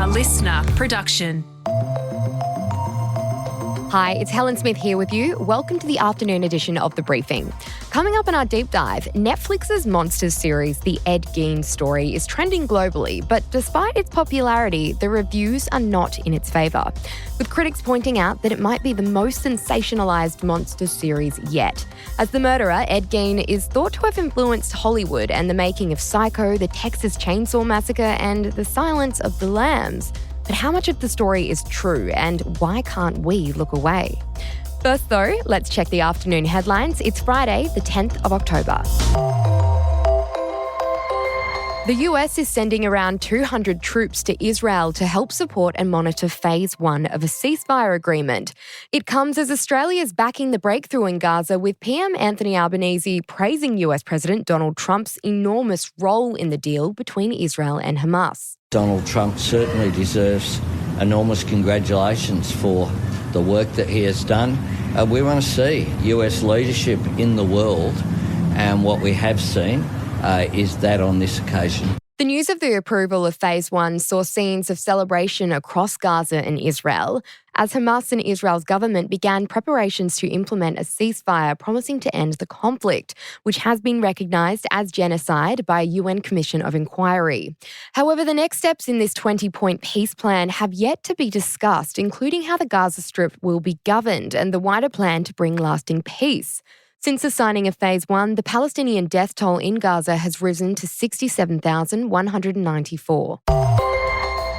listener production. Hi, it's Helen Smith here with you. Welcome to the afternoon edition of The Briefing. Coming up in our deep dive, Netflix's Monsters series, The Ed Gein Story, is trending globally, but despite its popularity, the reviews are not in its favour, with critics pointing out that it might be the most sensationalised Monsters series yet. As the murderer, Ed Gein is thought to have influenced Hollywood and the making of Psycho, the Texas Chainsaw Massacre, and The Silence of the Lambs. But how much of the story is true, and why can't we look away? First though, let's check the afternoon headlines. It's Friday, the 10th of October. The US is sending around 200 troops to Israel to help support and monitor phase 1 of a ceasefire agreement. It comes as Australia is backing the breakthrough in Gaza, with PM Anthony Albanese praising US President Donald Trump's enormous role in the deal between Israel and Hamas. Donald Trump certainly deserves enormous congratulations for the work that he has done. We want to see US leadership in the world, and what we have seen is that on this occasion. The news of the approval of Phase 1 saw scenes of celebration across Gaza and Israel as Hamas and Israel's government began preparations to implement a ceasefire promising to end the conflict, which has been recognised as genocide by a UN Commission of Inquiry. However, the next steps in this 20-point peace plan have yet to be discussed, including how the Gaza Strip will be governed and the wider plan to bring lasting peace. Since the signing of Phase 1, the Palestinian death toll in Gaza has risen to 67,194.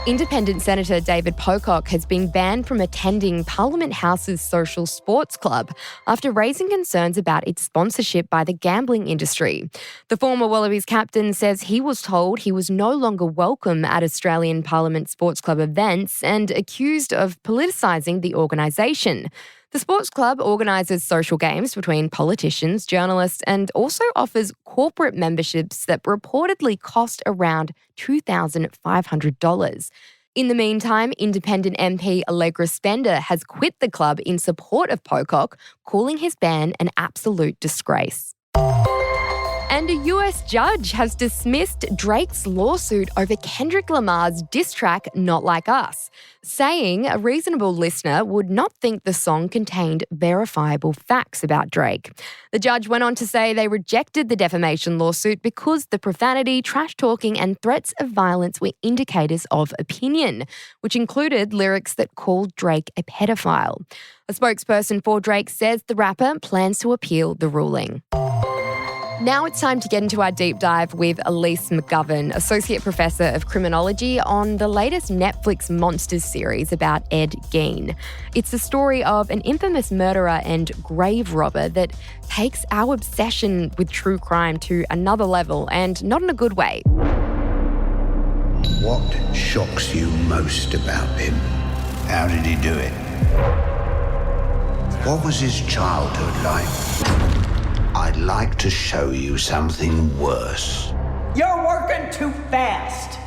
Independent Senator David Pocock has been banned from attending Parliament House's Social Sports Club after raising concerns about its sponsorship by the gambling industry. The former Wallabies captain says he was told he was no longer welcome at Australian Parliament Sports Club events and accused of politicising the organisation. The sports club organises social games between politicians, journalists, and also offers corporate memberships that reportedly cost around $2,500. In the meantime, independent MP Allegra Spender has quit the club in support of Pocock, calling his ban an absolute disgrace. And a US judge has dismissed Drake's lawsuit over Kendrick Lamar's diss track Not Like Us, saying a reasonable listener would not think the song contained verifiable facts about Drake. The judge went on to say they rejected the defamation lawsuit because the profanity, trash talking, and threats of violence were indicators of opinion, which included lyrics that called Drake a pedophile. A spokesperson for Drake says the rapper plans to appeal the ruling. Now it's time to get into our deep dive with Alyce McGovern, Associate Professor of Criminology, on the latest Netflix Monsters series about Ed Gein. It's the story of an infamous murderer and grave robber that takes our obsession with true crime to another level, and not in a good way. What shocks you most about him? How did he do it? What was his childhood like? I'd like to show you something worse. You're working too fast.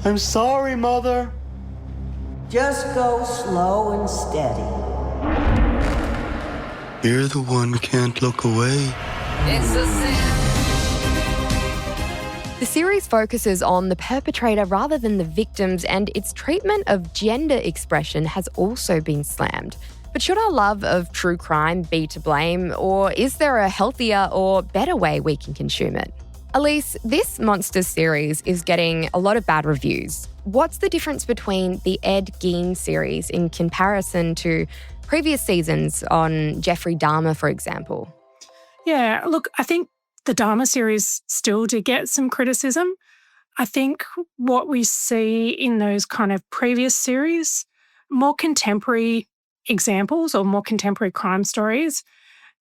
I'm sorry, Mother. Just go slow and steady. You're the one who can't look away. It's a sin. The series focuses on the perpetrator rather than the victims, and its treatment of gender expression has also been slammed. But should our love of true crime be to blame, or is there a healthier or better way we can consume it? Alyce, this Monsters series is getting a lot of bad reviews. What's the difference between the Ed Gein series in comparison to previous seasons on Jeffrey Dahmer, for example? Yeah, look, I think the Dahmer series still did get some criticism. I think what we see in those kind of previous series, more contemporary examples or more contemporary crime stories.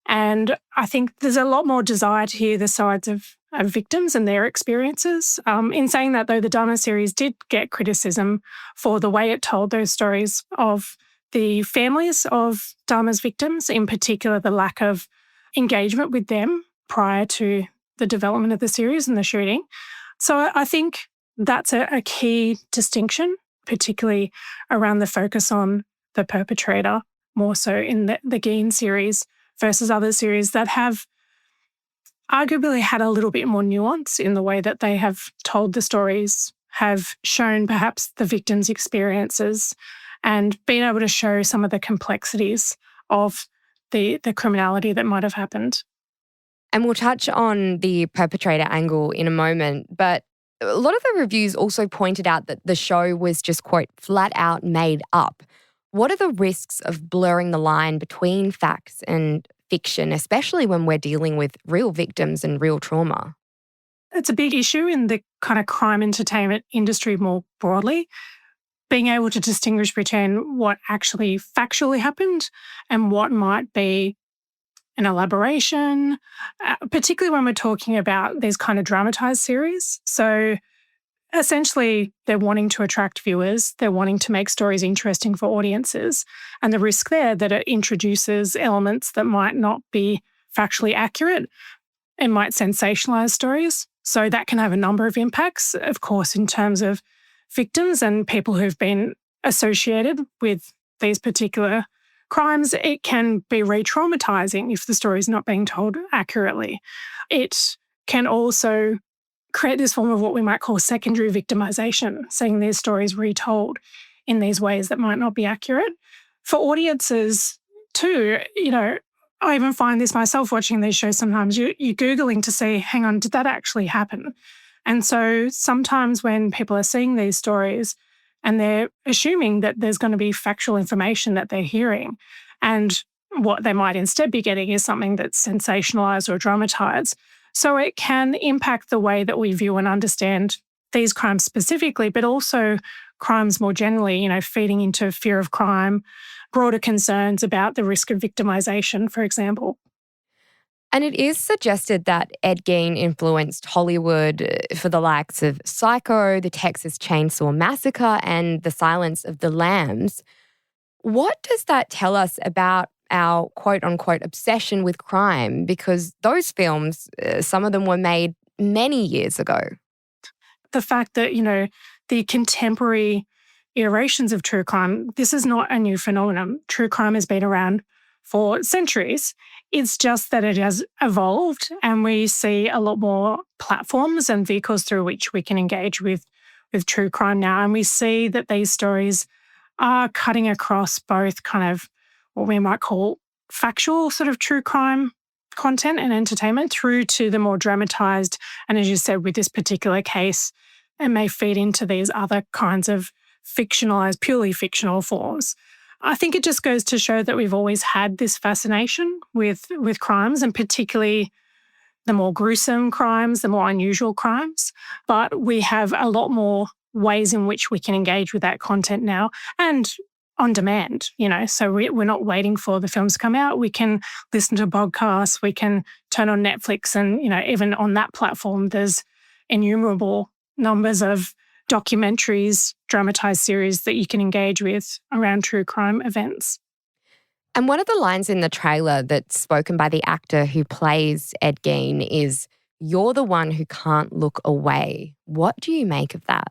And I think there's a lot more desire to hear the sides of victims and their experiences. In saying that, though, the Dahmer series did get criticism for the way it told those stories of the families of Dahmer's victims, in particular the lack of engagement with them prior to the development of the series and the shooting. So I think that's a key distinction, particularly around the focus on the perpetrator, more so in the Gein series versus other series that have arguably had a little bit more nuance in the way that they have told the stories have shown perhaps the victims' experiences and been able to show some of the complexities of the criminality that might have happened. And we'll touch on the perpetrator angle in a moment, but a lot of the reviews also pointed out that the show was just, quote, flat out made up. What are the risks of blurring the line between facts and fiction, especially when we're dealing with real victims and real trauma? It's a big issue in the kind of crime entertainment industry more broadly, being able to distinguish between what actually factually happened and what might be an elaboration, particularly when we're talking about these kind of dramatized series. So essentially, they're wanting to attract viewers. They're wanting to make stories interesting for audiences. And the risk there that it introduces elements that might not be factually accurate. It might sensationalize stories. So that can have a number of impacts, of course, in terms of victims and people who've been associated with these particular crimes. It can be re-traumatizing if the story is not being told accurately. It can also create this form of what we might call secondary victimization, seeing these stories retold in these ways that might not be accurate. For audiences too, I even find this myself watching these shows sometimes. You're Googling to see, hang on, did that actually happen? And so sometimes when people are seeing these stories and they're assuming that there's going to be factual information that they're hearing, and what they might instead be getting is something that's sensationalized or dramatized. So it can impact the way that we view and understand these crimes specifically, but also crimes more generally, feeding into fear of crime, broader concerns about the risk of victimization, for example. And it is suggested that Ed Gein influenced Hollywood for the likes of Psycho, the Texas Chainsaw Massacre, and The Silence of the Lambs. What does that tell us about our quote-unquote obsession with crime? Because those films, some of them were made many years ago. The fact that, the contemporary iterations of true crime, this is not a new phenomenon. True crime has been around for centuries. It's just that it has evolved and we see a lot more platforms and vehicles through which we can engage with true crime now. And we see that these stories are cutting across both kind of what we might call factual sort of true crime content and entertainment through to the more dramatized. And as you said, with this particular case, it may feed into these other kinds of fictionalized, purely fictional forms. I think it just goes to show that we've always had this fascination with crimes, and particularly the more gruesome crimes, the more unusual crimes. But we have a lot more ways in which we can engage with that content now, and on demand, so we're not waiting for the films to come out. We can listen to podcasts, we can turn on Netflix, and, even on that platform, there's innumerable numbers of documentaries, dramatized series that you can engage with around true crime events. And one of the lines in the trailer that's spoken by the actor who plays Ed Gein is, "You're the one who can't look away." What do you make of that?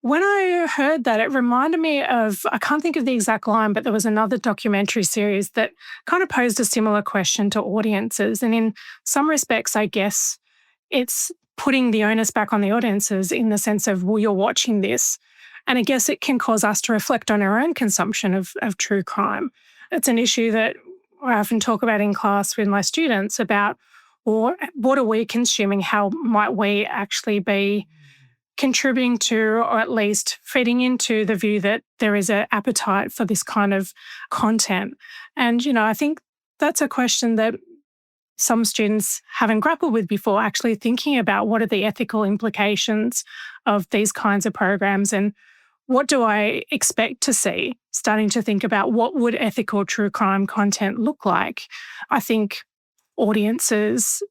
When I heard that, it reminded me of, I can't think of the exact line, but there was another documentary series that kind of posed a similar question to audiences. And in some respects, I guess it's putting the onus back on the audiences in the sense of, well, you're watching this. And I guess it can cause us to reflect on our own consumption of true crime. It's an issue that I often talk about in class with my students about, or what are we consuming? How might we actually be contributing to, or at least feeding into the view that there is an appetite for this kind of content? And, I think that's a question that some students haven't grappled with before, actually thinking about what are the ethical implications of these kinds of programs and what do I expect to see, starting to think about what would ethical true crime content look like. I think audiences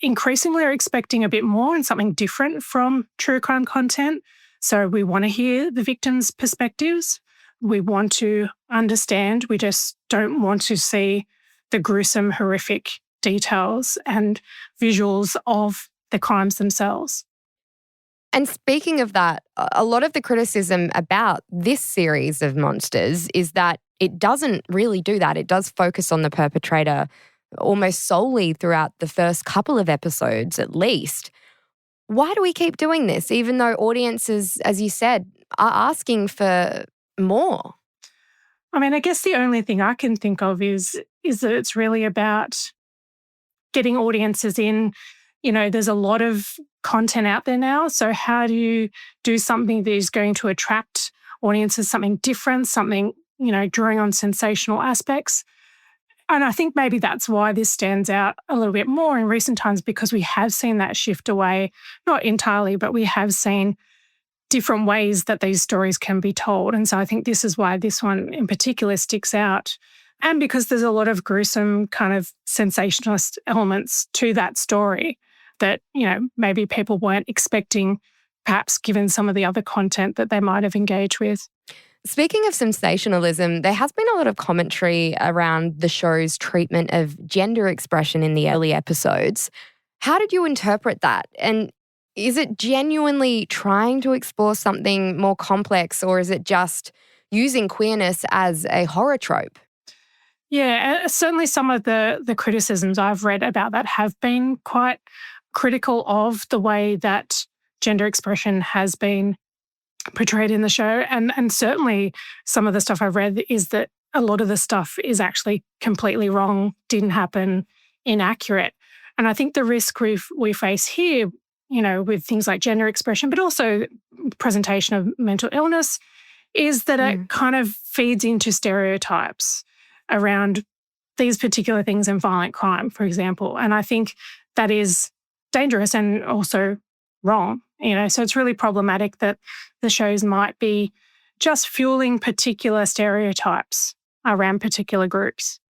increasingly are expecting a bit more and something different from true crime content. So we want to hear the victims' perspectives. We want to understand. We just don't want to see the gruesome, horrific details and visuals of the crimes themselves. And speaking of that, a lot of the criticism about this series of monsters is that it doesn't really do that. It does focus on the perpetrator almost solely throughout the first couple of episodes, at least. Why do we keep doing this, even though audiences, as you said, are asking for more? I mean, I guess the only thing I can think of is that it's really about getting audiences in. There's a lot of content out there now. So how do you do something that is going to attract audiences, something different, something, drawing on sensational aspects? And I think maybe that's why this stands out a little bit more in recent times, because we have seen that shift away, not entirely, but we have seen different ways that these stories can be told. And so I think this is why this one in particular sticks out. And because there's a lot of gruesome kind of sensationalist elements to that story that, maybe people weren't expecting, perhaps given some of the other content that they might have engaged with. Speaking of sensationalism, there has been a lot of commentary around the show's treatment of gender expression in the early episodes. How did you interpret that? And is it genuinely trying to explore something more complex, or is it just using queerness as a horror trope? Yeah, certainly some of the criticisms I've read about that have been quite critical of the way that gender expression has been portrayed in the show. And certainly some of the stuff I've read is that a lot of the stuff is actually completely wrong, didn't happen, inaccurate. And I think the risk we face here, with things like gender expression, but also presentation of mental illness, is that it kind of feeds into stereotypes around these particular things in violent crime, for example. And I think that is dangerous and also wrong. So it's really problematic that the shows might be just fueling particular stereotypes around particular groups.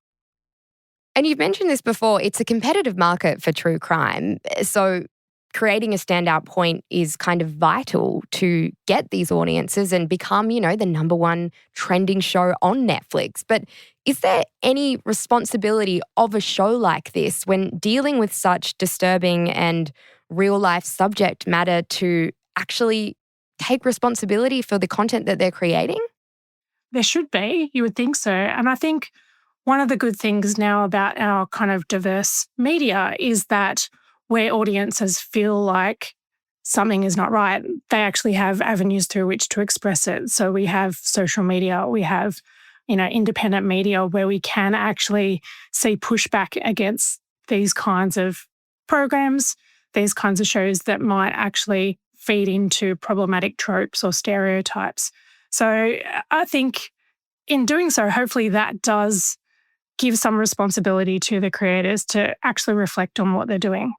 And you've mentioned this before, it's a competitive market for true crime. So creating a standout point is kind of vital to get these audiences and become, the number one trending show on Netflix. But is there any responsibility of a show like this when dealing with such disturbing and real-life subject matter to actually take responsibility for the content that they're creating? There should be, you would think so. And I think one of the good things now about our kind of diverse media is that where audiences feel like something is not right, they actually have avenues through which to express it. So we have social media, we have, independent media where we can actually see pushback against these kinds of programs, these kinds of shows that might actually feed into problematic tropes or stereotypes. So I think in doing so, hopefully that does give some responsibility to the creators to actually reflect on what they're doing.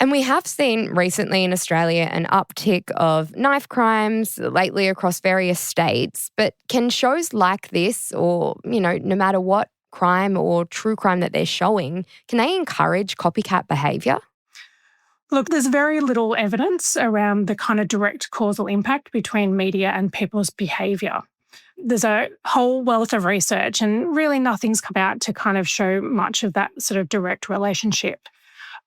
And we have seen recently in Australia an uptick of knife crimes lately across various states. But can shows like this, or, no matter what crime or true crime that they're showing, can they encourage copycat behaviour? Look, there's very little evidence around the kind of direct causal impact between media and people's behaviour. There's a whole wealth of research and really nothing's come out to kind of show much of that sort of direct relationship.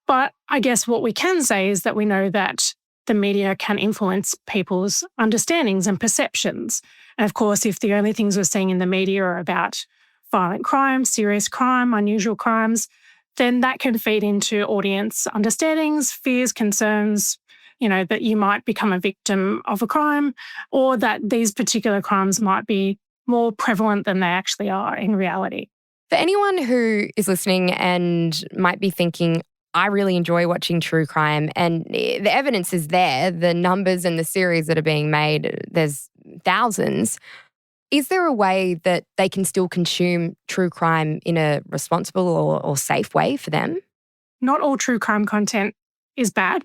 But I guess what we can say is that we know that the media can influence people's understandings and perceptions. And of course, if the only things we're seeing in the media are about violent crime, serious crime, unusual crimes, then that can feed into audience understandings, fears, concerns, that you might become a victim of a crime, or that these particular crimes might be more prevalent than they actually are in reality. For anyone who is listening and might be thinking, I really enjoy watching true crime, and the evidence is there, the numbers and the series that are being made, there's thousands. Is there a way that they can still consume true crime in a responsible or safe way for them? Not all true crime content is bad.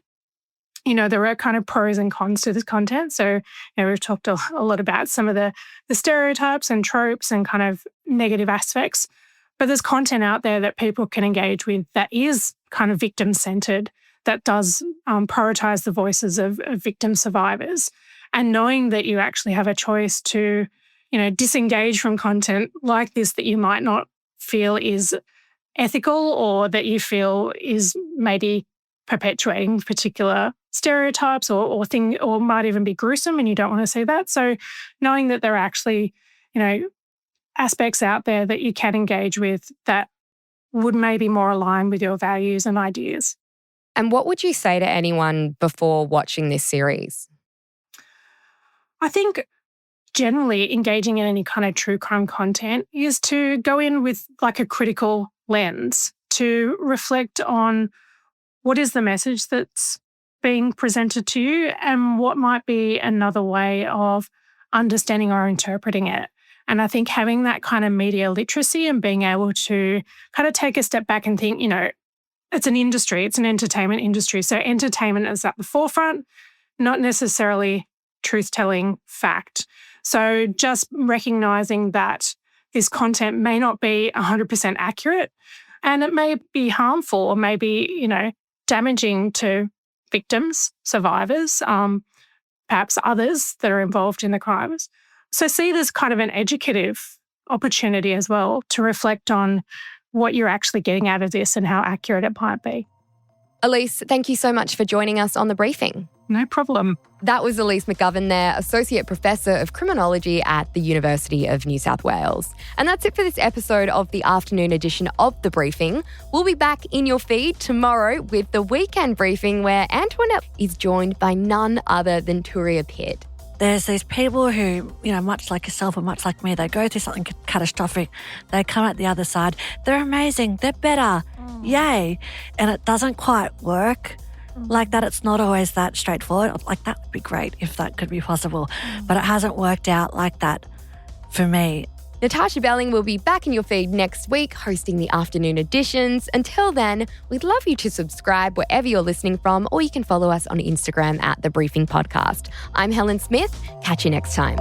There are kind of pros and cons to this content. So, we've talked a lot about some of the stereotypes and tropes and kind of negative aspects. But there's content out there that people can engage with that is kind of victim-centred, that does prioritise the voices of victim survivors. And knowing that you actually have a choice to, disengage from content like this that you might not feel is ethical, or that you feel is maybe perpetuating particular stereotypes or might even be gruesome, and you don't want to see that. So knowing that there are actually, aspects out there that you can engage with that would maybe more align with your values and ideas. And what would you say to anyone before watching this series? I think generally engaging in any kind of true crime content is to go in with like a critical lens to reflect on what is the message that's being presented to you and what might be another way of understanding or interpreting it. And I think having that kind of media literacy and being able to kind of take a step back and think, it's an industry, it's an entertainment industry. So entertainment is at the forefront, not necessarily truth-telling fact. So just recognizing that this content may not be 100% accurate and it may be harmful or may be, damaging to victims, survivors, perhaps others that are involved in the crimes. So see this kind of an educative opportunity as well to reflect on what you're actually getting out of this and how accurate it might be. Alyce, thank you so much for joining us on The Briefing. No problem. That was Alyce McGovern there, Associate Professor of Criminology at the University of New South Wales. And that's it for this episode of the afternoon edition of The Briefing. We'll be back in your feed tomorrow with the weekend briefing where Antoinette is joined by none other than Turia Pitt. There's these people who, much like yourself or much like me, they go through something catastrophic. They come out the other side. They're amazing. They're better. Yay. And it doesn't quite work like that. It's not always that straightforward. Like, that would be great if that could be possible. But it hasn't worked out like that for me. Natasha Belling will be back in your feed next week hosting the afternoon editions. Until then, we'd love you to subscribe wherever you're listening from, or you can follow us on Instagram at The Briefing Podcast. I'm Helen Smith. Catch you next time.